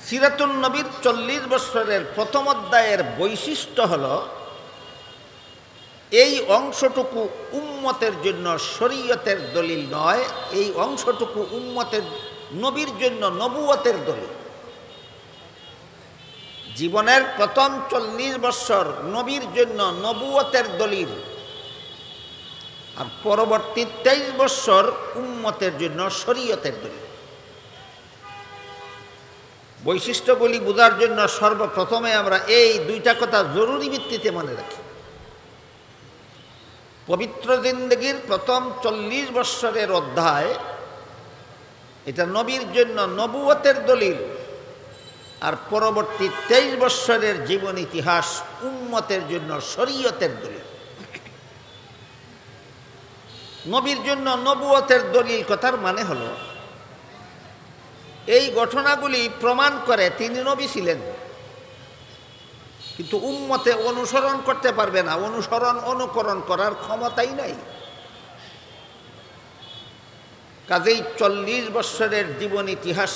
সিরাতুন নবীর 40 বছরের প্রথম অধ্যায়ের বৈশিষ্ট্য হল এই অংশটুকু উম্মতের জন্য শরীয়তের দলিল নয়, এই অংশটুকু উম্মতের নবীর জন্য নবুয়তের দলিল। জীবনের প্রথম 40 বছর নবীর জন্য নবুয়তের দলিল, আর পরবর্তী 23 বছর উম্মতের জন্য শরীয়তের দলিল। বৈশিষ্ট্যগুলি বোঝার জন্য সর্বপ্রথমে আমরা এই দুইটা কথা জরুরি ভিত্তিতে মনে রাখি। পবিত্র জিন্দগির প্রথম 40 বৎসরের অধ্যায়, এটা নবীর জন্য নবুয়তের দলিল, আর পরবর্তী 23 বৎসরের জীবন ইতিহাস উম্মতের জন্য শরীয়তের দলিল। নবীর জন্য নবুয়তের দলিল কথার মানে হলো এই ঘটনাগুলি প্রমাণ করে তিনি নবী ছিলেন, কিন্তু উম্মতে অনুসরণ করতে পারবে না, অনুকরণ করার ক্ষমতাই নাই। কাজেই 40 বৎসরের জীবন ইতিহাস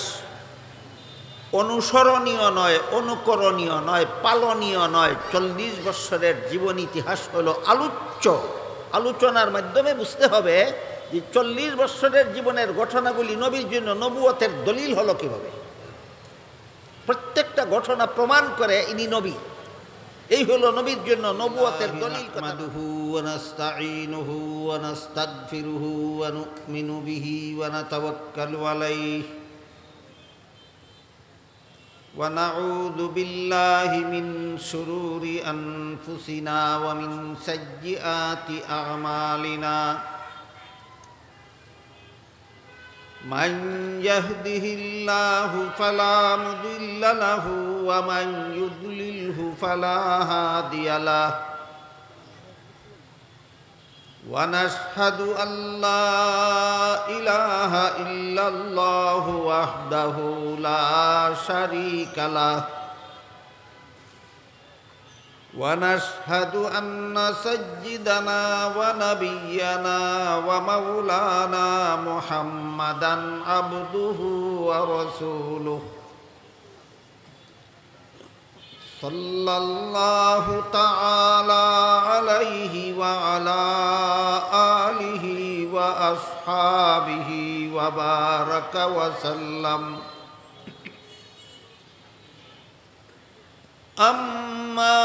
অনুসরণীয় নয়, অনুকরণীয় নয়, পালনীয় নয়। 40 বৎসরের জীবন ইতিহাস হলো আলোচ্য। আলোচনার মাধ্যমে বুঝতে হবে যে 40 বৎসরের জীবনের ঘটনাগুলি নবীর জন্য নবুয়তের দলিল হলো কিভাবে। প্রত্যেকটা ঘটনা প্রমাণ করে ইনি নবী, এই হলো নবীর জন্য নবুয়তের দলিল। নাহমাদুহু ওয়া নাস্তাঈনুহু ওয়া নাস্তাগফিরুহু ওয়া নু'মিনু বিহি ওয়া নাতাওয়াক্কালু আলাইহি ওয়া নাউযু বিল্লাহি মিন শুরুরি আনফুসিনা ওয়া মিন সাইয়্যিআতি আ'মালিনা। মান ইয়াহদিহিল্লাহু ফালা মুদিল্লা লাহু ওয়া মান ইউদ্লিলহু ফালা হাদিয়া লাহু। ওয়া নাশহাদু আল্লা ইলাহা ইল্লাল্লাহু ওয়াহদাহু লা শারীকা লাহু ওয়া নাশহাদু আন্না সাইয়্যিদানা ওয়া নাবিয়্যানা ওয়া মাওলানা মুহাম্মাদান আবদুহু ওয়া রাসূলুহু সাল্লাল্লাহু তাআলা আলাইহি ওয়া আলা আলিহি ওয়া আসহাবিহি ওয়া বারাকা ওয়া সাল্লাম। أما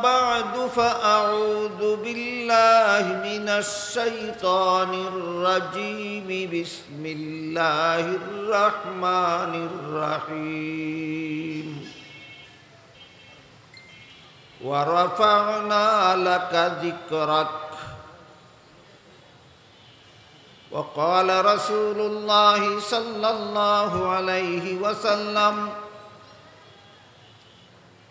بعد فأعوذ بالله من الشيطان الرجيم. بسم الله الرحمن الرحيم. ورفعنا لك ذكرك. وقال رسول الله صلى الله عليه وسلم: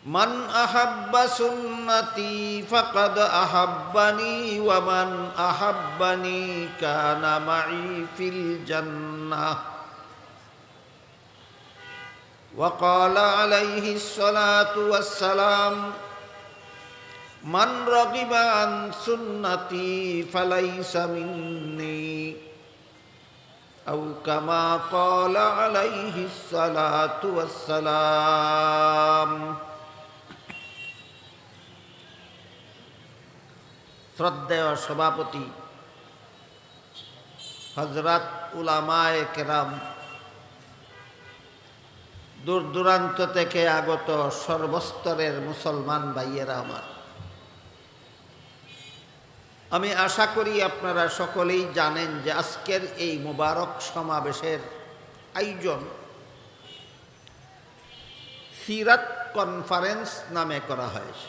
من أحب سنتي فقد أحبني ومن أحبني كان معي في الجنة. وقال عليه الصلاة والسلام: من رغب عن سنتي فليس مني، أو كما قال عليه الصلاة والسلام. শ্রদ্ধেয় সভাপতি, হযরত উলামায়ে কেরাম, দূর দূরান্ত থেকে আগত সর্বস্তরের মুসলমান ভাইয়েরা আমার, আমি আশা করি আপনারা সকলেই জানেন যে আজকের এই মুবারক সমাবেশের আয়োজন সিরাত কনফারেন্স নামে করা হয়েছে।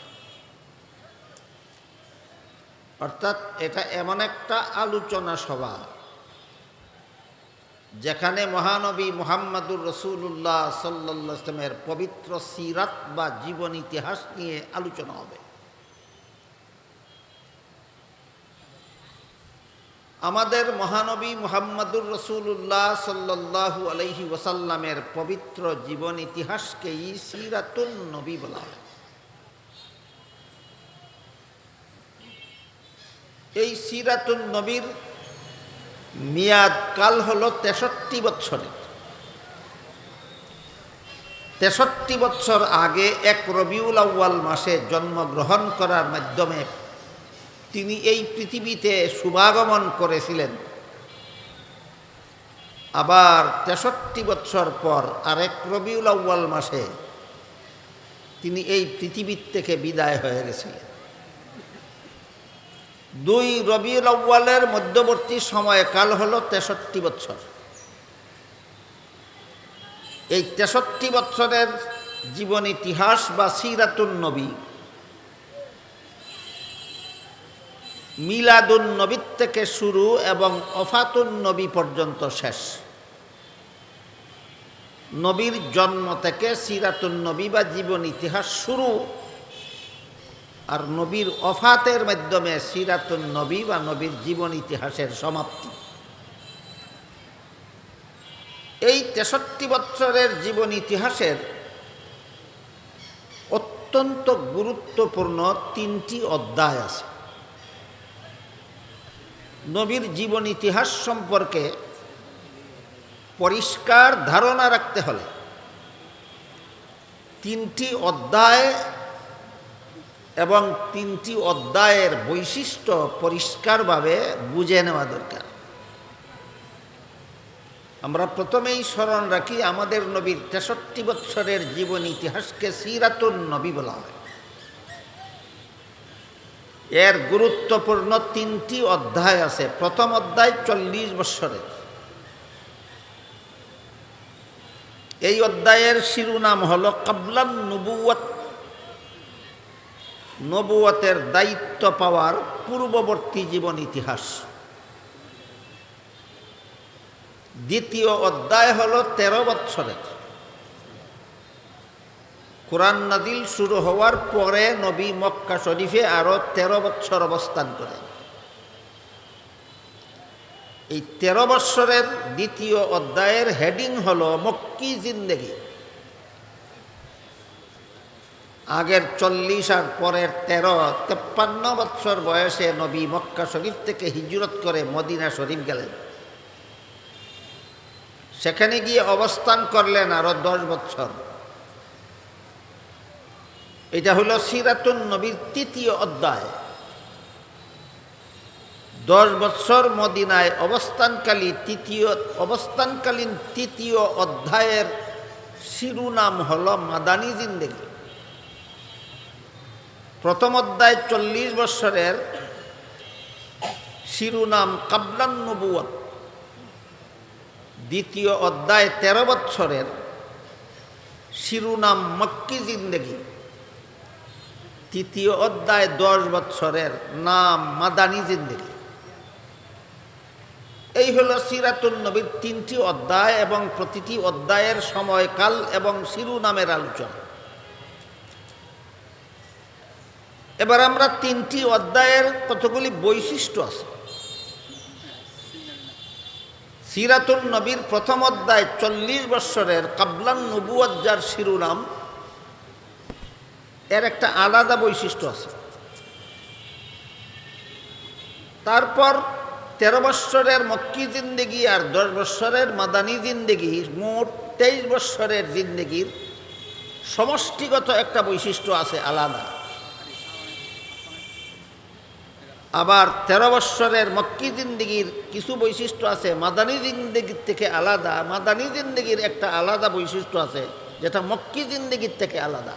অর্থাৎ এটা এমন একটা আলোচনা সভা যেখানে মহানবী মুহাম্মদুর রাসূলুল্লাহ সাল্লাল্লাহু আলাইহি ওয়াসাল্লামের পবিত্র সিরাত বা জীবন ইতিহাস নিয়ে আলোচনা হবে। আমাদের মহানবী মুহাম্মদুর রাসূলুল্লাহ সাল্লাল্লাহু আলাইহি ওয়াসাল্লামের পবিত্র জীবন ইতিহাসকেই সিরাতুন নবী বলা হয়। এই সিরাতুন নবীর মেয়াদ কাল হলো 63 বৎসরের। ৬৩ বছর আগে এক রবিউল আউয়াল মাসে জন্মগ্রহণ করার মাধ্যমে তিনি এই পৃথিবীতে শুভাগমন করেছিলেন। আবার ৬৩ বছর পর আরেক রবিউল আউয়াল মাসে তিনি এই পৃথিবীর থেকে বিদায় হয়ে গেছিলেন। ২ রবিউল আউয়ালের মধ্যবর্তী সময়কাল হল ৬৩ বছর। এই ৬৩ বছরের জীবন ইতিহাস বা সিরাতুন নবী মিলাদুন নবীর থেকে শুরু এবং ওফাতুন নবী পর্যন্ত শেষ। নবীর জন্ম থেকে সিরাতুন নবী বা জীবন ইতিহাস শুরু, আর নবীর ওফাতের মাধ্যমে সিরাতুন নবী বা নবীর জীবন ইতিহাসের সমাপ্তি। এই ৬৩ বছরের জীবন ইতিহাসের অত্যন্ত গুরুত্বপূর্ণ ৩টি অধ্যায় আছে। নবীর জীবন ইতিহাস সম্পর্কে পরিষ্কার ধারণা রাখতে হলে ৩টি অধ্যায় এবং ৩টি অধ্যায়ের বৈশিষ্ট্য পরিষ্কারভাবে বুঝে নেওয়া দরকার। আমরা প্রথমেই স্মরণ রাখি, আমাদের নবীর ৬৩ বছরের জীবন ইতিহাসকে সিরাতুন নবী বলা হয়। এর গুরুত্বপূর্ণ ৩টি অধ্যায় আছে। প্রথম অধ্যায় ৪০ বছরের। এই অধ্যায়ের শিরোনাম হল ক্বাবলান নুবুওয়াত, নবুয়তের দায়িত্ব পাওয়ার পূর্ববর্তী জীবন ইতিহাস। দ্বিতীয় অধ্যায় হল ১৩ বছরের। কুরআন নাজিল শুরু হওয়ার পরে নবী মক্কা শরীফে আরও ১৩ বছর অবস্থান করেন। এই ১৩ বছরের দ্বিতীয় অধ্যায়ের হেডিং হল মক্কি জিন্দেগি। আগের ৪০ আর পরের ১৩, ৫৩ বছর বয়সে নবী মক্কা শরীফ থেকে হিজরত করে মদিনা শরীফ গেলেন। সেখানে গিয়ে অবস্থান করলেন আরও ১০ বছর। এটা হলো সিরাতুন নবীর ৩য় অধ্যায়। ১০ বছর মদিনায় অবস্থানকালীন তৃতীয় অধ্যায়ের শিরোনাম হল মাদানী জিন্দেগি। প্রথম অধ্যায় ৪০ বছরের শিরোনাম ক্বাবলান নুবুওয়াত। দ্বিতীয় অধ্যায় ১৩ বছরের শিরোনাম মক্কি জিন্দেগি। তৃতীয় অধ্যায় ১০ বছরের নাম মাদানী জিন্দেগি। এই হলো সিরাতুন নবীর ৩টি অধ্যায় এবং প্রতিটি অধ্যায়ের সময়কাল এবং শিরোনামের আলোচনা। এবার আমরা ৩টি অধ্যায়ের কতগুলি বৈশিষ্ট্য আছে। সিরাতুন নবীর প্রথম অধ্যায় ৪০ বছরের ক্বাবলান নুবুওয়াত যার শিরোনাম, এর একটা আলাদা বৈশিষ্ট্য আছে। তারপর ১৩ বছরের মক্কি জিন্দেগি আর ১০ বছরের মাদানী জিন্দেগি, মোট ২৩ বছরের জিন্দেগির সমষ্টিগত একটা বৈশিষ্ট্য আছে আলাদা। আবার ১৩ বছরের মক্কি জিন্দেগির কিছু বৈশিষ্ট্য আছে মাদানী জিন্দেগির থেকে আলাদা। মাদানী জিন্দেগির একটা আলাদা বৈশিষ্ট্য আছে যেটা মক্কি জিন্দেগির থেকে আলাদা।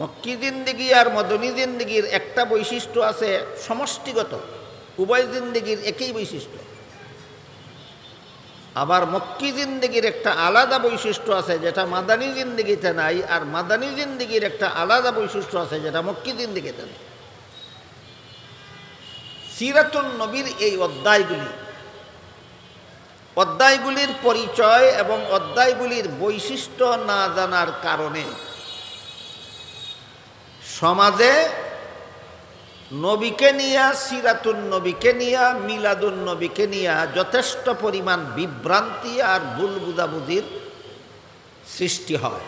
মক্কি জিন্দেগি আর মদনী জিন্দেগির একটা বৈশিষ্ট্য আছে সমষ্টিগত, উভয় জিন্দেগির একই বৈশিষ্ট্য। আবার মক্কি জিন্দেগির একটা আলাদা বৈশিষ্ট্য আছে যেটা মাদানী জিন্দেগিতে নাই, আর মাদানী জিন্দেগির একটা আলাদা বৈশিষ্ট্য আছে যেটা মক্কি জিন্দেগিতে নাই। সিরাতুন নবীর এই অধ্যায়গুলির পরিচয় এবং অধ্যায়গুলির বৈশিষ্ট্য না জানার কারণে সমাজে নবীকে নিয়া, সিরাতুন নবীকে নিয়া, মিলাদুন নবীকে নিয়া যথেষ্ট পরিমাণ বিভ্রান্তি আর ভুল বুঝাবুঝির সৃষ্টি হয়।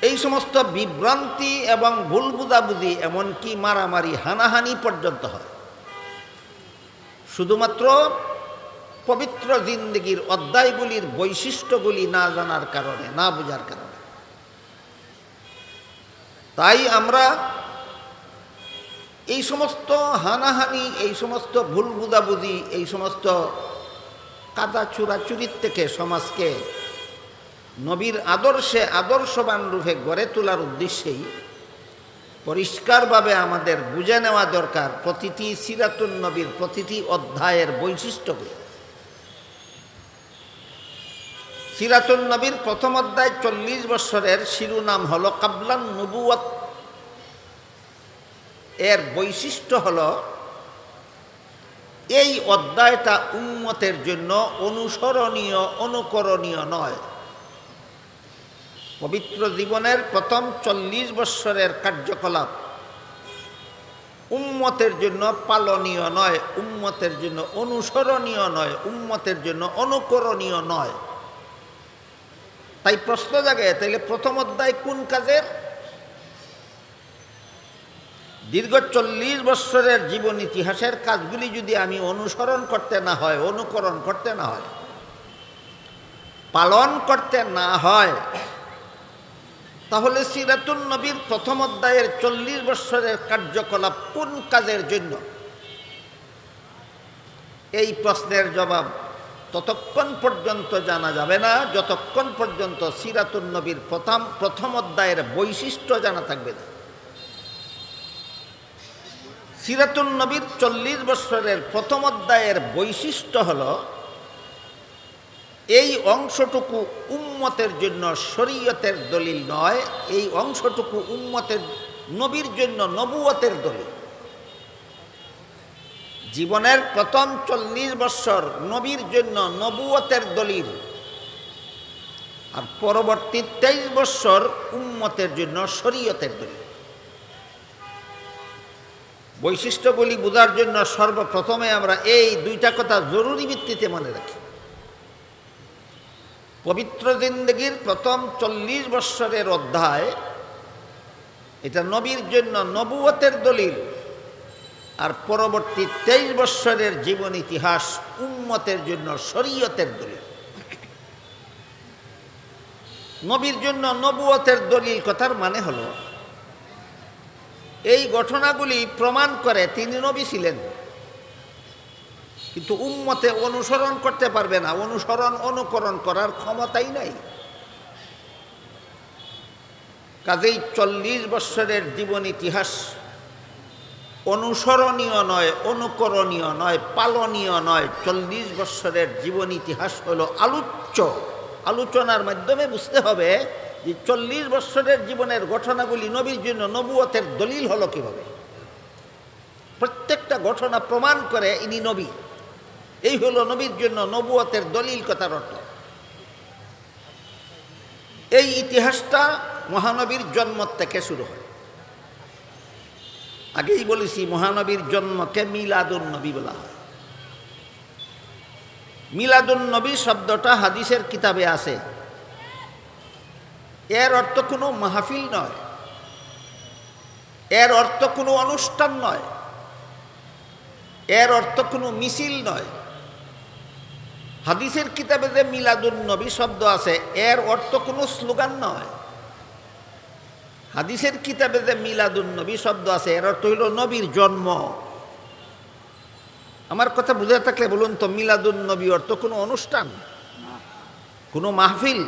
এই সমস্ত বিভ্রান্তি এবং ভুল বুঝাবুঝি এমনকি মারামারি, হানাহানি পর্যন্ত হয়। শুধুমাত্র পবিত্র জিন্দগির অধ্যায়গুলির বৈশিষ্ট্যগুলি না জানার কারণে, না বোঝার কারণে। তাই আমরা এই সমস্ত হানাহানি, এই সমস্ত ভুল বুঝাবুঝি, এই সমস্ত কাদা চুরাচুরির থেকে সমাজকে নবীর আদর্শে আদর্শবান রূপে গড়ে তোলার উদ্দেশ্যেই পরিষ্কারভাবে আমাদের বুঝে নেওয়া দরকার প্রতিটি সিরাতুন নবীর প্রতিটি অধ্যায়ের বৈশিষ্ট্যগুলি। সিরাতুন নবীর প্রথম অধ্যায় 40 বছরের শিরোনাম হলো কাবলান নবুয়ত। এর বৈশিষ্ট্য হলো এই অধ্যায়টা উম্মতের জন্য অনুসরণীয়, অনুকরণীয় নয়। পবিত্র জীবনের প্রথম 40 বছরের কার্যকলাপ উম্মতের জন্য পালনীয় নয়, উম্মতের জন্য অনুসরণীয় নয়, উম্মতের জন্য অনুকরণীয় নয়। তাই প্রশ্ন জাগে, তাইলে প্রথম অধ্যায় কোন কাজের? দীর্ঘ 40 বছরের জীবন ইতিহাসের কাজগুলি যদি আমি অনুসরণ করতে না হয়, অনুকরণ করতে না হয়, পালন করতে না হয়, তাহলে সিরাতুন নবীর প্রথম অধ্যায়ের 40 বছরের কার্যকলাপ কোন কাজের জন্য? এই প্রশ্নের জবাব ততক্ষণ পর্যন্ত জানা যাবে না যতক্ষণ পর্যন্ত সিরাতুন নবীর প্রথম অধ্যায়ের বৈশিষ্ট্য জানা থাকবে না। সিরাতুন নবীর 40 বছরের প্রথম অধ্যায়ের বৈশিষ্ট্য হল এই অংশটুকু উম্মতের জন্য শরীয়তের দলিল নয়, এই অংশটুকু উম্মতের নবীর জন্য নবুয়তের দলিল। জীবনের প্রথম 40 বছর নবীর জন্য নবুয়তের দলিল, আর পরবর্তী 23 বছর উম্মতের জন্য শরীয়তের দলিল। বৈশিষ্ট্যগুলি বোঝার জন্য সর্বপ্রথমে আমরা এই দুইটা কথা জরুরি ভিত্তিতে মনে রাখি। পবিত্র জিন্দগির প্রথম 40 বছরের অধ্যায়, এটা নবীর জন্য নবুয়তের দলিল, আর পরবর্তী 23 বছরের জীবন ইতিহাস উম্মতের জন্য শরীয়তের দলিল। নবীর জন্য নবুয়তের দলিল কথার মানে হলো এই ঘটনাগুলি প্রমাণ করে তিনি নবী ছিলেন, কিন্তু উম্মতে অনুসরণ করতে পারবে না, অনুসরণ অনুকরণ করার ক্ষমতাই নাই। কাজেই 40 বছরের জীবন ইতিহাস অনুসরণীয় নয়, অনুকরণীয় নয়, পালনীয় নয়। 40 বছরের জীবন ইতিহাস হলো আলোচ্য। আলোচনার মাধ্যমে বুঝতে হবে যে 40 বছরের জীবনের ঘটনাগুলি নবীর জন্য নবুয়তের দলিল হলো কিভাবে। প্রত্যেকটা ঘটনা প্রমাণ করে ইনি নবী, এই হলো নবীর জন্য নবুয়তের দলিল কথার অর্থ। এই ইতিহাসটা মহানবীর জন্ম থেকে শুরু হয়। আগেই বলেছি মহানবীর জন্মকে মিলাদুন নবী বলা হয়। মিলাদুন নবী শব্দটা হাদিসের কিতাবে আছে। এর অর্থ কোনো মাহফিল নয়, এর অর্থ কোনো অনুষ্ঠান নয়, এর অর্থ কোনো মিছিল নয়। হাদিসের কিতাবে যে মিলাদুন নবী শব্দ আছে এর অর্থ কোনো স্লোগান নয়। হাদিসের কিতাবে যে মিলাদুন নবী শব্দ আছে এর অর্থ হইল নবীর জন্ম। আমার কথা বুঝে থাকলে বলুন তো, মিলাদুন নবী অর্থ কোনো অনুষ্ঠান, কোনো মাহফিল,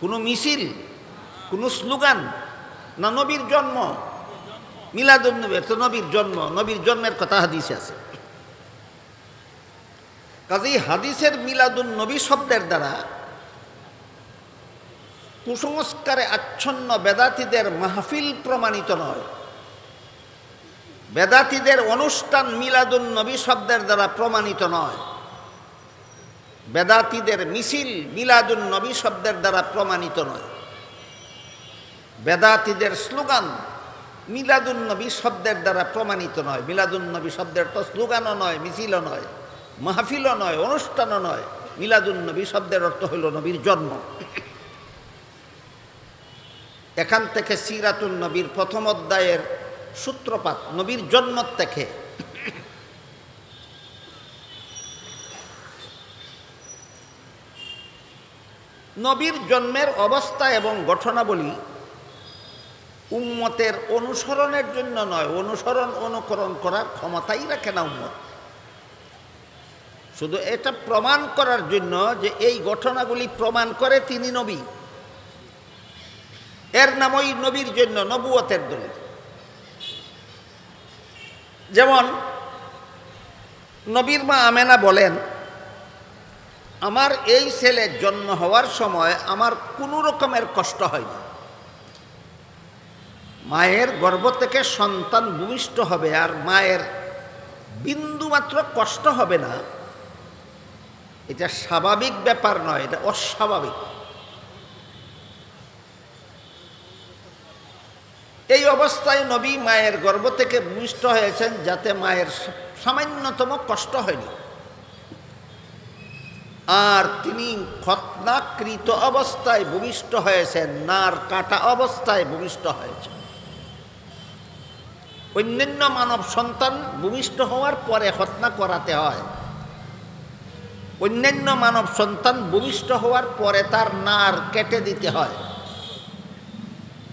কোনো মিছিল, কোনো স্লোগান, না নবীর জন্ম? মিলাদুন নবী অর্থ নবীর জন্ম, নবীর জন্মের কথা হাদিসে আছে। কাজেই হাদিসের মিলাদুন নবী শব্দের দ্বারা কুসংস্কারে আচ্ছন্ন বেদাতীদের মাহফিল প্রমাণিত নয়, বেদাতীদের অনুষ্ঠান মিলাদুন নবী শব্দের দ্বারা প্রমাণিত নয়, বেদাতীদের মিছিল মিলাদুন নবী শব্দের দ্বারা প্রমাণিত নয়, বেদাতীদের স্লোগান মিলাদুন নবী শব্দের দ্বারা প্রমাণিত নয়। মিলাদুন নবী শব্দের তো স্লোগানও নয়, মিছিলও নয়, মাহফিলও নয়, অনুষ্ঠানও নয়। মিলাদুন নবী শব্দের অর্থ হইল নবীর জন্ম। এখান থেকে সিরাতুন নবীর প্রথম অধ্যায়ের সূত্রপাত নবীর জন্ম থেকে। নবীর জন্মের অবস্থা এবং ঘটনাবলী উম্মতের অনুসরণের জন্য নয়, অনুকরণ করার ক্ষমতাই রাখে না উম্মত। শুধু এটা প্রমাণ করার জন্য যে এই ঘটনাগুলি প্রমাণ করে তিনি নবী, এর নাম ওই নবীর জন্য নবুয়তের দলিল। যেমন নবীর মা আমেনা বলেন, আমার এই ছেলের জন্ম হওয়ার সময় আমার কোনো রকমের কষ্ট হয়নি। মায়ের গর্ভ থেকে সন্তান ভূমিষ্ঠ হবে আর মায়ের বিন্দুমাত্র কষ্ট হবে না, এটা স্বাভাবিক ব্যাপার নয়, এটা অস্বাভাবিক। এই অবস্থায় নবী মায়ের গর্ভ থেকে ভূমিষ্ঠ হয়েছেন যাতে মায়ের সামান্যতম কষ্ট হয়নি। আর তিনি খতনাকৃত অবস্থায় ভূমিষ্ঠ হয়েছেন, নার কাটা অবস্থায় ভূমিষ্ঠ হয়েছেন। অন্যান্য মানব সন্তান ভূমিষ্ঠ হওয়ার পরে খতনা করাতে হয়, অন্যান্য মানব সন্তান ভূমিষ্ঠ হওয়ার পরে তার নার কেটে দিতে হয়।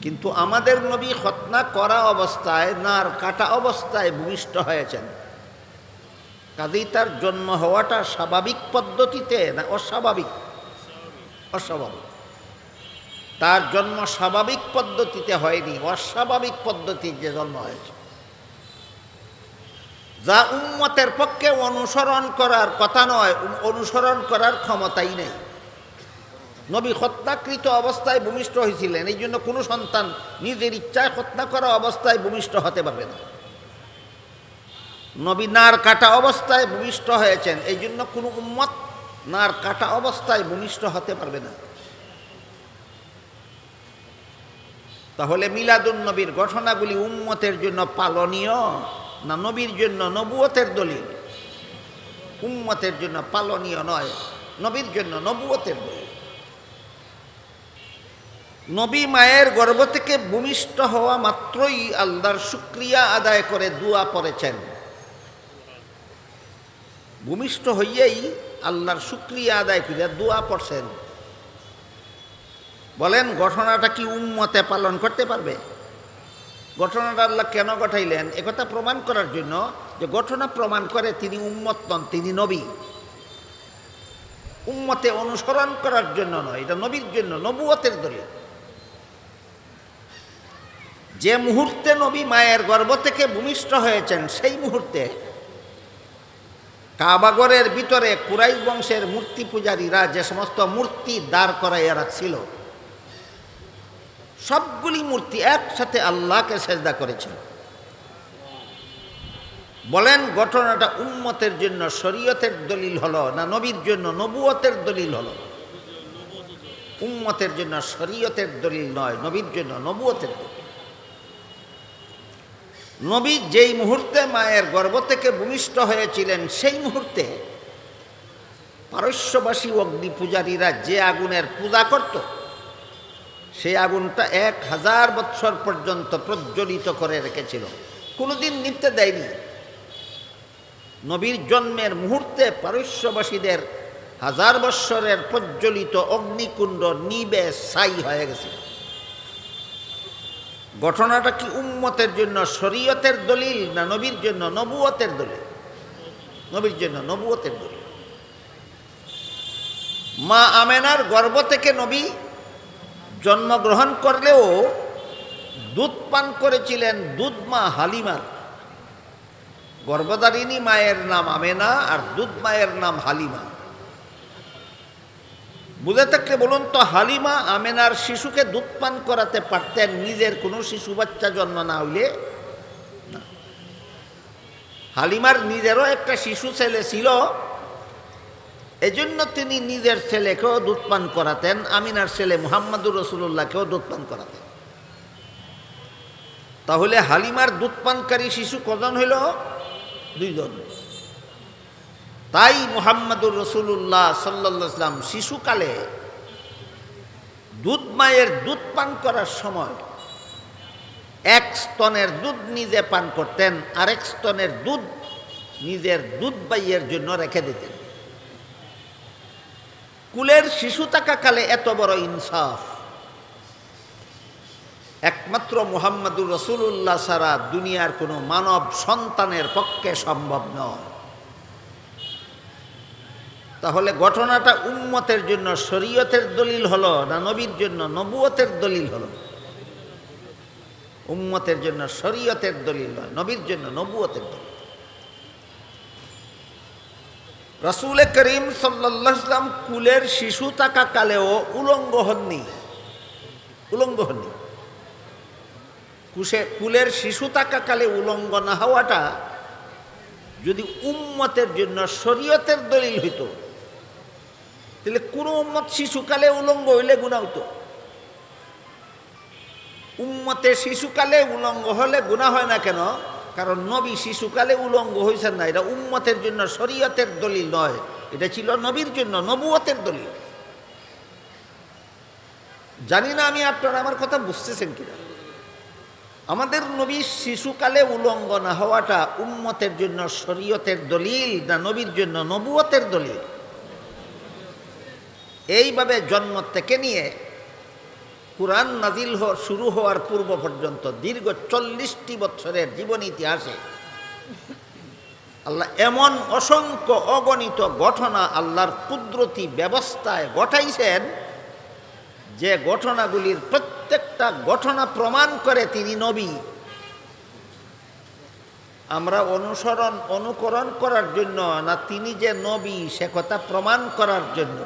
কিন্তু আমাদের নবী খতনা করা অবস্থায়, নার কাটা অবস্থায় ভূমিষ্ঠ হয়েছেন। কাজেই তার জন্ম হওয়াটা স্বাভাবিক পদ্ধতিতে না অস্বাভাবিক? অস্বাভাবিক। তার জন্ম স্বাভাবিক পদ্ধতিতে হয়নি, অস্বাভাবিক পদ্ধতিতে জন্ম হয়েছে, যা উম্মতের পক্ষে অনুসরণ করার কথা নয়, অনুসরণ করার ক্ষমতাই নেই। নবী খতনাকৃত অবস্থায় ভূমিষ্ঠ হয়েছিলেন, এই জন্য কোনো সন্তান নিজের ইচ্ছায় খতনা করা অবস্থায় ভূমিষ্ঠ হতে পারবে না। নবী নার কাটা অবস্থায় ভূমিষ্ঠ হয়েছেন, এই জন্য কোনো উম্মত নার কাটা অবস্থায় ভূমিষ্ঠ হতে পারবে না। তাহলে মিলাদুন নবীর ঘটনাগুলি উম্মতের জন্য পালনীয় না নবীর জন্য নবুয়তের দলিল? উম্মতের জন্য পালনীয় নয়, নবীর জন্য নবুয়তের দলিল। নবী মায়ের গর্ভ থেকে ভূমিষ্ঠ হওয়া মাত্রই আল্লাহর শুকরিয়া আদায় করে দোয়া পড়েছেন। ভূমিষ্ঠ হইয়েই আল্লাহর শুকরিয়া আদায় করে দোয়া পড়ছেন। বলেন ঘটনাটা কি উম্মতে পালন করতে পারবে? ঘটনাটা আল্লাহ কেন ঘটাইলেন? একথা প্রমাণ করার জন্য যে ঘটনা প্রমাণ করে তিনি উম্মত নন, তিনি নবী। উম্মতে অনুসরণ করার জন্য নয়, এটা নবীর জন্য নবুয়তের দলিল। যে মুহূর্তে নবী মায়ের গর্ভ থেকে ভূমিষ্ঠ হয়েছেন সেই মুহূর্তে কাবাগরের ভিতরে কুরাইশ বংশের মূর্তি পূজারীরা যে সমস্ত মূর্তি দাঁড় করাইয়া রাখছিল, সবগুলি মূর্তি একসাথে আল্লাহকে সেজদা করেছিল। বলেন ঘটনাটা উম্মতের জন্য শরীয়তের দলিল হলো না নবীর জন্য নবুয়তের দলিল হলো? উম্মতের জন্য শরীয়তের দলিল নয়, নবীর জন্য নবুয়তের দলিল। নবী যেই মুহূর্তে মায়ের গর্ভ থেকে ভূমিষ্ঠ হয়েছিলেন সেই মুহূর্তে পারস্যবাসী অগ্নি পূজারীরা যে আগুনের পূজা করত, সেই আগুনটা 1000 বৎসর পর্যন্ত প্রজ্বলিত করে রেখেছিল, কোনোদিন নিভতে দেয়নি। নবীর জন্মের মুহূর্তে পারস্যবাসীদের 1000 বৎসরের প্রজ্বলিত অগ্নিকুণ্ড নিবে ছাই হয়ে গেছে। ঘটনাটা কি উম্মতের জন্য শরীয়তের দলিল না নবীর জন্য নবুয়তের দলিল? নবীর জন্য নবুয়তের দলিল। মা আমেনার গর্ভ থেকে নবী জন্মগ্রহণ করলেও দুধ পান করেছিলেন দুধ মা হালিমার। গর্ভধারিণী মায়ের নাম আমেনা আর দুধ মায়ের নাম হালিমা। বুঝে থাকলে বলুন তো, হালিমা আমেনার শিশুকে দুধ পান করাতে পারতেন নিজের কোনো শিশু বাচ্চা জন্ম না হইলে? না। হালিমার নিজেরও একটা শিশু ছেলে ছিল, এজন্য তিনি নিজের ছেলেকেও দুধ পান করাতেন, আমিনার ছেলে মুহাম্মদুর রাসূলুল্লাহকেও দুধ পান করাতেন। তাহলে হালিমার দুধ পানকারী শিশু কজন হইল? 2 জন। তাই মুহাম্মদুর রাসূলুল্লাহ সাল্লাল্লাহু আলাইহি ওয়াসাল্লাম শিশুকালে দুধ মায়ের দুধ পান করার সময় এক স্তনের দুধ নিজে পান করতেন, আরেক স্তনের দুধ নিজের দুধ বাইয়ের জন্য রেখে দিতেন। কুলের শিশু থাকাকালে এত বড় ইনসাফ একমাত্র মুহাম্মদুর রাসূলুল্লাহ ছাড়া দুনিয়ার কোনো মানব সন্তানের পক্ষে সম্ভব নয়। তাহলে ঘটনাটা উম্মতের জন্য শরীয়তের দলিল হলো না নবীর জন্য নবুয়তের দলিল হলো? উম্মতের জন্য শরীয়তের দলিল নয়, নবীর জন্য নবুয়তের দলিল। রাসূল করিম সাল্লাল্লাহু আলাইহি ওয়াসাল্লাম কুলের শিশু থাকাকালেও উলঙ্গ হননি। কুলের শিশু থাকাকালে উলঙ্গ না হওয়াটা যদি উম্মতের জন্য শরীয়তের দলিল হইত, তাহলে কোন উম্মত শিশুকালে উলঙ্গ হইলে গুনাহ হইতো? উম্মতে শিশুকালে উলঙ্গ হলে গুনাহ হয় না কেন? কারণ নবী শিশুকালে উলঙ্গ হয়েছেন না। এটা উম্মতের জন্য শরীয়তের দলিল নয়, এটা ছিল নবীর জন্য নবুয়তের দলিল। জানি না আমি আপনারা আমার কথা বুঝতেছেন কিনা। আমাদের নবী শিশুকালে উলঙ্গ না হওয়াটা উম্মতের জন্য শরীয়তের দলিল না নবীর জন্য নবুয়তের দলিল? এইভাবে জন্ম থেকে নিয়ে কুরআন নাজিল শুরু হওয়ার পূর্ব পর্যন্ত দীর্ঘ 40টি বছরের জীবন ইতিহাসে আল্লাহ এমন অসংখ্য অগণিত ঘটনা আল্লাহর কুদরতি ব্যবস্থায় ঘটাইছেন যে ঘটনাগুলির প্রত্যেকটা ঘটনা প্রমাণ করে তিনি নবী। আমরা অনুকরণ করার জন্য না তিনি যে নবী সে কথা প্রমাণ করার জন্য?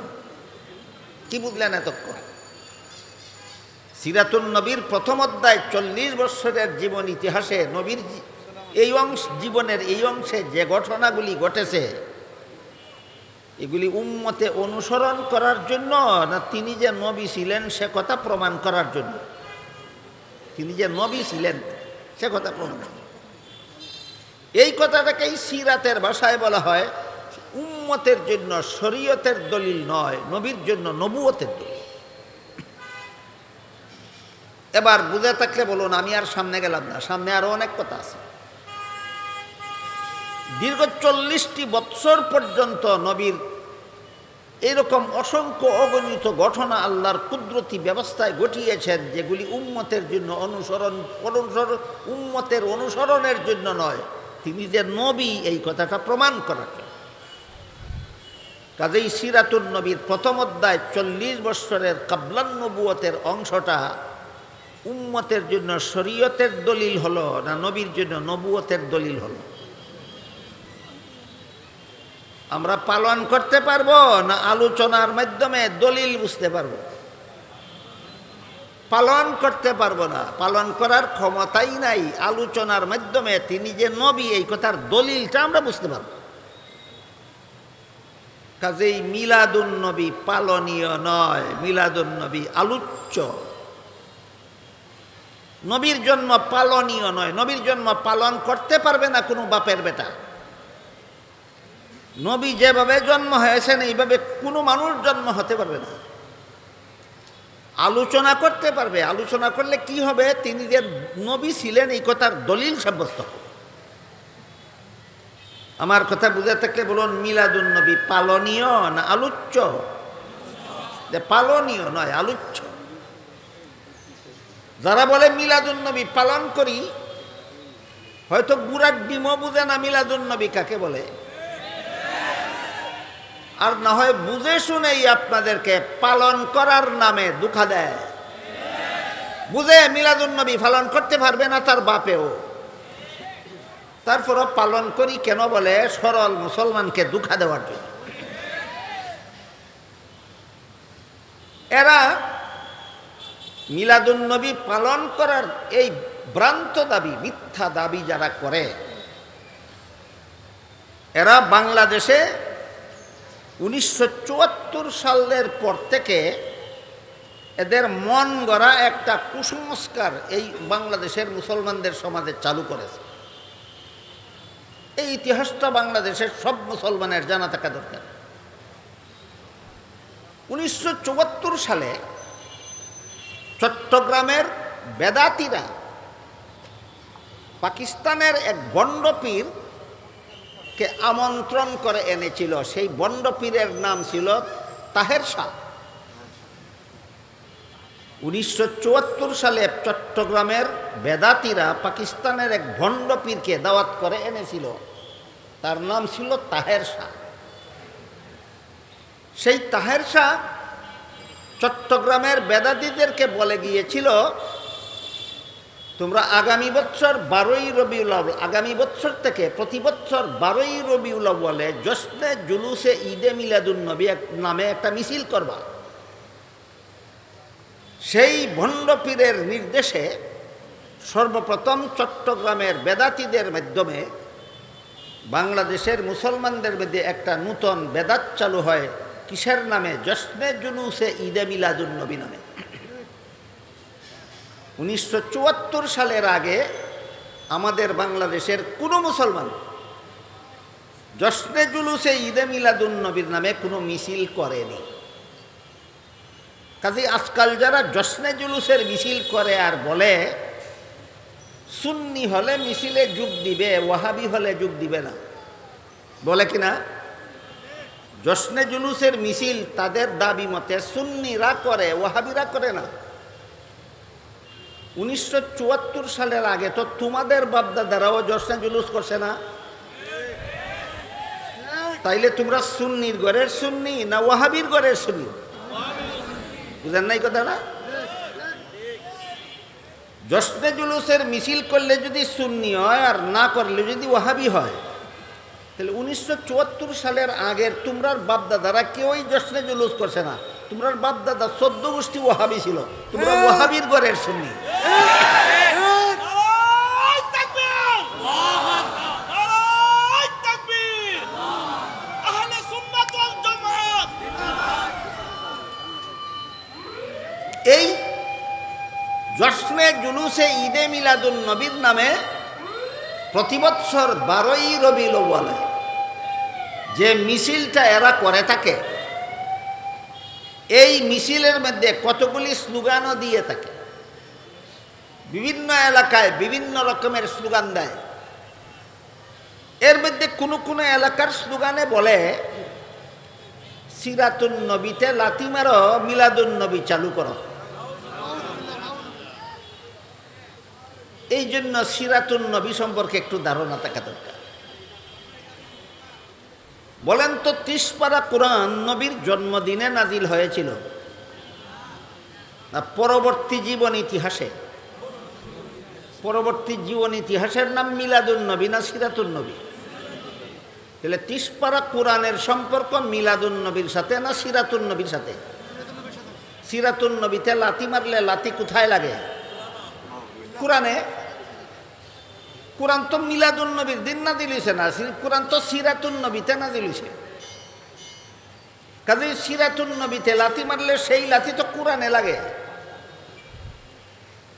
কি বুঝলেন এতক্ষণ? সিরাতুন নবীর প্রথম অধ্যায় 40 বছরের জীবন ইতিহাসে নবীর এই জীবনের এই অংশে যে ঘটনাগুলি ঘটেছে এগুলি উম্মতে অনুসরণ করার জন্য না তিনি যে নবী ছিলেন সে কথা প্রমাণ করার জন্য? তিনি যে নবী ছিলেন সে কথা প্রমাণ। এই কথাটাকেই সিরাতের ভাষায় বলা হয় উম্মতের জন্য শরীয়তের দলিল নয়, নবীর জন্য নবুয়তের দলিল। এবার বুঝে থাকলে বলুন, আমি আর সামনে গেলাম না, সামনে আরো অনেক কথা আছে। দীর্ঘ 40টি বৎসর পর্যন্ত নবীর এরকম অসংখ্য অগণিত ঘটনা আল্লাহর কুদরতি ব্যবস্থায় ঘটিয়েছেন যেগুলি উম্মতের জন্য উম্মতের অনুসরণের জন্য নয়, তিনি যে নবী এই কথাটা প্রমাণ করার জন্য। কাজেই সিরাতুন নবীর প্রথম অধ্যায় 40 বৎসরের কাবলান নবুয়তের অংশটা উম্মতের জন্য শরীয়তের দলিল হলো না নবীর জন্য নবুয়তের দলিল হলো? আমরা পালন করতে পারবো না আলোচনার মাধ্যমে দলিল বুঝতে পারবো? পালন করতে পারবো না, পালন করার ক্ষমতাই নাই। আলোচনার মাধ্যমে তিনি যে নবী এই কথার দলিলটা আমরা বুঝতে পারবো। কাজেই মিলাদুন নবী পালনীয় নয়, মিলাদুন নবী আলোচ্য। নবীর জন্ম পালনীয় নয়, নবীর জন্ম পালন করতে পারবে না কোনো বাপের বেটা। নবী যেভাবে জন্ম হয়েছেন এইভাবে কোনো মানুষ জন্ম হতে পারবে না। আলোচনা করতে পারবে, আলোচনা করলে কি হবে? তিনি যে নবী ছিলেন এই কথার দলিল সাব্যস্ত হবে। আমার কথা বুঝে থাকলে বলুন, মিলাদুন নবী পালনীয় না আলোচ্য? যে পালনীয় নয়, আলোচ্য। যারা বলে মিলাদুন নবী পালন করি, হয়তো গুড়ার ডিমও বুঝে না মিলাদুন নবী কাকে বলে, আর না হয় বুঝে শুনেই আপনাদেরকে পালন করার নামে ধোঁকা দেয়। বুঝে মিলাদুন নবী পালন করতে পারবে না তার বাপেও, তারপরও পালন করি কেন বলে? সরল মুসলমানকে ধোঁকা দেওয়ার জন্য। এরা মিলাদুন নবী পালন করার এই ভ্রান্ত দাবি, মিথ্যা দাবি যারা করে, এরা বাংলাদেশে 1974 সালের পর থেকে এদের মন গড়া একটা কুসংস্কার এই বাংলাদেশের মুসলমানদের সমাজে চালু করেছে। এই ইতিহাসটা বাংলাদেশের সব মুসলমানের জানা থাকা দরকার। 1974 সালে চট্টগ্রামের বেদাতিরা পাকিস্তানের এক বন্ডপীরকে আমন্ত্রণ করে এনেছিল। সেই বন্ডপীরের নাম ছিল তাহের শাহ। 1974 সালে চট্টগ্রামের বেদাতিরা পাকিস্তানের এক ভণ্ড পীরকে দাওয়াত করে এনেছিল, তার নাম ছিল তাহের শাহ। সেই তাহের শাহ চট্টগ্রামের বেদাতিদেরকে বলে গিয়েছিল, তোমরা আগামী বছর 12ই রবিউল আউয়াল, আগামী বছর থেকে প্রতি বছর 12ই রবিউল আউয়ালে জশ্নে জুলুসে ঈদে মিলাদুন নবী নামে একটা মিছিল করবা। সেই ভণ্ড পীরের নির্দেশে সর্বপ্রথম চট্টগ্রামের বেদাতিদের মাধ্যমে বাংলাদেশের মুসলমানদের মধ্যে একটা নূতন বেদাত চালু হয়। কিসের নামে? জশ্নে জুলুসে ঈদে মিলাদুন নবী নামে। 1974 সালের আগে আমাদের বাংলাদেশের কোনো মুসলমান জশ্নে জুলুসে ঈদে মিলাদুন নবীর নামে কোনো মিছিল করেনি। কাজে আজকাল যারা জশ্নে জুলুসের মিছিল করে আর বলে সুন্নি হলে মিছিলে যোগ দিবে, ওয়াহাবি হলে যোগ দিবে না, বলে কিনা? জশ্নে জুলুসের মিছিল তাদের দাবি মতে সুন্নিরা করে, ওয়াহাবিরা করে না। 1974 সালের আগে তো তোমাদের বাপদাদারাও জশ্নে জুলুস করছে না? তাইলে তোমরা সুন্নির ঘরের সুন্নি না ওয়াহাবির ঘরের সুন্নি? বুঝেন নাই কথা না? জশ্নে জুলুসের মিছিল করলে যদি সুন্নি হয় আর না করলে যদি ওয়াহাবি হয়, তাহলে 1974 সালের আগের তোমরার বাপদাদারা কেউই জশ্নে জুলুস করছে না। তোমরার বাপদাদা 14 গোষ্ঠী ওয়াহাবি ছিল, তোমরা ওয়াহাবির ঘরের সুন্নি। এই জশ্নে জুলুসে ঈদে মিলাদুন নবীর নামে প্রতি বছর 12ই রবিউল আউয়ালে যে মিছিলটা এরা করে থাকে, এই মিছিলের মধ্যে কতগুলি স্লোগানও দিয়ে থাকে। বিভিন্ন এলাকায় বিভিন্ন রকমের স্লোগান দেয়। এর মধ্যে কোনো কোনো এলাকার স্লোগানে বলে সিরাতুন নবীতে লাথি মারো, মিলাদুন নবী চালু করো। এই জন্য সিরাতুন নবী সম্পর্কে একটু ধারণা থাকা দরকার। বলেন তো 30 পারা কোরআন নবীর জন্মদিনে নাজিল হয়েছিল না পরবর্তী জীবন ইতিহাসে? পরবর্তী জীবন ইতিহাসের নাম মিলাদুন নবী না সিরাতুন নবী? তাহলে 30 পারা কোরআনের সম্পর্ক মিলাদুন নবীর সাথে না সিরাতুন নবীর সাথে? সিরাতুন নবীতে লাথি মারলে লাথি কোথায় লাগে? কোরআনে। কোরআন তো মিলাদুন নবীর দিন নাজিল হইছে না, কোরআন তো সিরাতুন নবীতে নাজিল হইছে। কাজে সিরাতুন নবীতে লাথি মারলে সেই লাথি তো কোরআনে লাগে।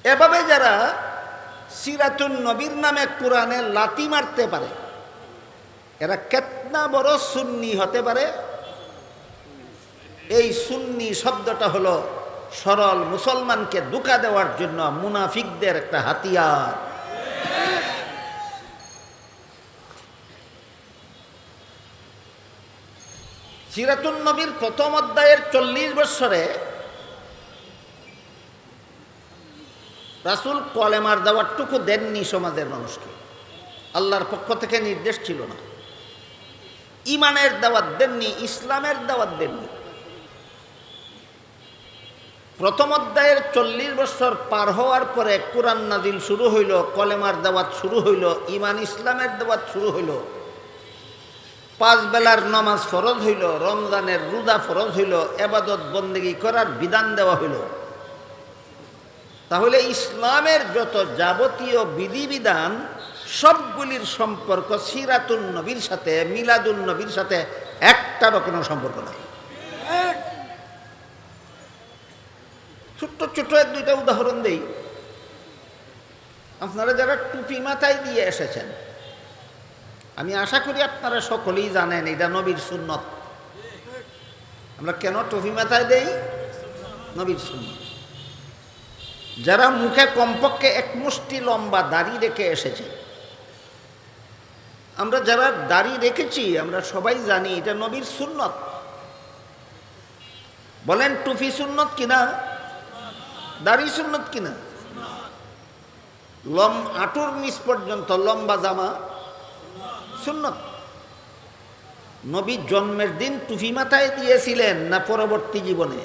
এভাবে যারা সিরাতুন নবীর নামে কোরআনে লাথি মারতে পারে, এরা কেতনা বড় সুন্নি হতে পারে? এই সুন্নি শব্দটা হলো সরল মুসলমানকে ধোঁকা দেওয়ার জন্য মুনাফিকদের একটা হাতিয়ার। সিরাতুন নবীর প্রথম অধ্যায়ের 40 বৎসরে রাসূল কলেমার দাওয়াতটুকু দেননি সমাজের মানুষকে, আল্লাহর পক্ষ থেকে নির্দেশ ছিল না। ইমানের দাওয়াত দেননি, ইসলামের দাওয়াত দেননি। প্রথম অধ্যায়ের 40 বৎসর পার হওয়ার পরে কোরআন নাজিল শুরু হইল, কলেমার দাওয়াত শুরু হইল, ইমান ইসলামের দাওয়াত শুরু হইল, 5 বেলার নামাজ ফরজ হইল, রমজানের রোজা ফরজ হইল, ইবাদত বন্দেগী করার বিধান দেওয়া হইল। তাহলে ইসলামের যত যাবতীয় বিধিবিধান সবগুলির সম্পর্ক সিরাতুন নবীর সাথে, মিলাদুন নবীর সাথে একটারও কোনো সম্পর্ক নাই। ছোট্ট ছোট্ট 1-2টা উদাহরণ দেই। আপনারা যারা টুপি মাথায় দিয়ে এসেছেন, আমি আশা করি আপনারা সকলেই জানেন এটা নবীর সুন্নত। আমরা কেন টুপি মাথায় দেই? নবীর সুন্নত। যারা মুখে কমপক্ষে 1 মুষ্টি লম্বা দাড়ি রেখে এসেছে, আমরা যারা দাড়ি রেখেছি আমরা সবাই জানি এটা নবীর সুন্নত। বলেন টুপি সুন্নত কিনা, দাড়ি সুন্নত কিনা? হাঁটুর নিচ পর্যন্ত লম্বা জামা সুন্নত। নবী জন্মের দিন টুপি মাথায় দিয়েছিলেন না পরবর্তী জীবনে?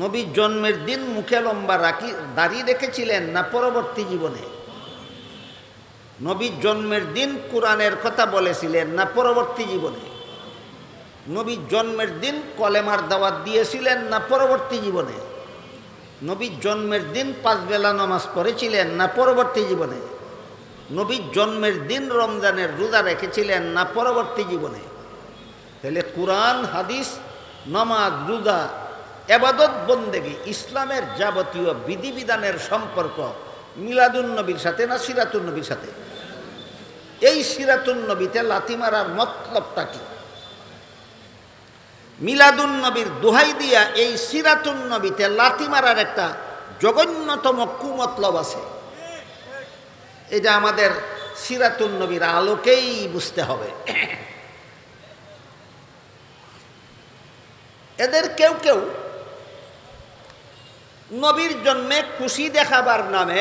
নবী জন্মের দিন মুখে লম্বা দাড়ি রেখেছিলেন না পরবর্তী জীবনে? নবী জন্মের দিন কোরআনের কথা বলেছিলেন না পরবর্তী জীবনে? নবী জন্মের দিন কলেমার দাওয়াত দিয়েছিলেন না পরবর্তী জীবনে? নবী জন্মের দিন 5 বেলা নামাজ পড়েছিলেন না পরবর্তী জীবনে? নবী জন্মের দিন রমজানের রোজা রেখেছিলেন না পরবর্তী জীবনে? তাহলে কোরআন, হাদিস, নামাজ, রোজা, ইবাদত, বন্দেগী, ইসলামের যাবতীয় বিধিবিধানের সম্পর্ক মিলাদুন নবীর সাথে না সিরাতুন নবীর সাথে? এই সিরাতুন নবীতে লাথি মারার মতলবটা কি? মিলাদুন নবীর দোহাই দিয়া এই সিরাতুন নবীতে লাথি মারার একটা জঘন্যতম কুমতলব আছে। এটা আমাদের সিরাতুন নবীর আলোকেই বুঝতে হবে। এদের কেউ কেউ নবীর জন্মে খুশি দেখাবার নামে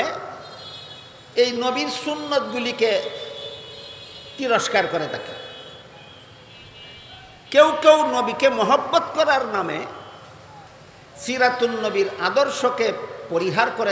এই নবীর সুন্নতগুলিকে তিরস্কার করে থাকে। কেউ কেউ নবীকে মহব্বত করার নামে সিরাতুন নবীর আদর্শকে পরিহার করে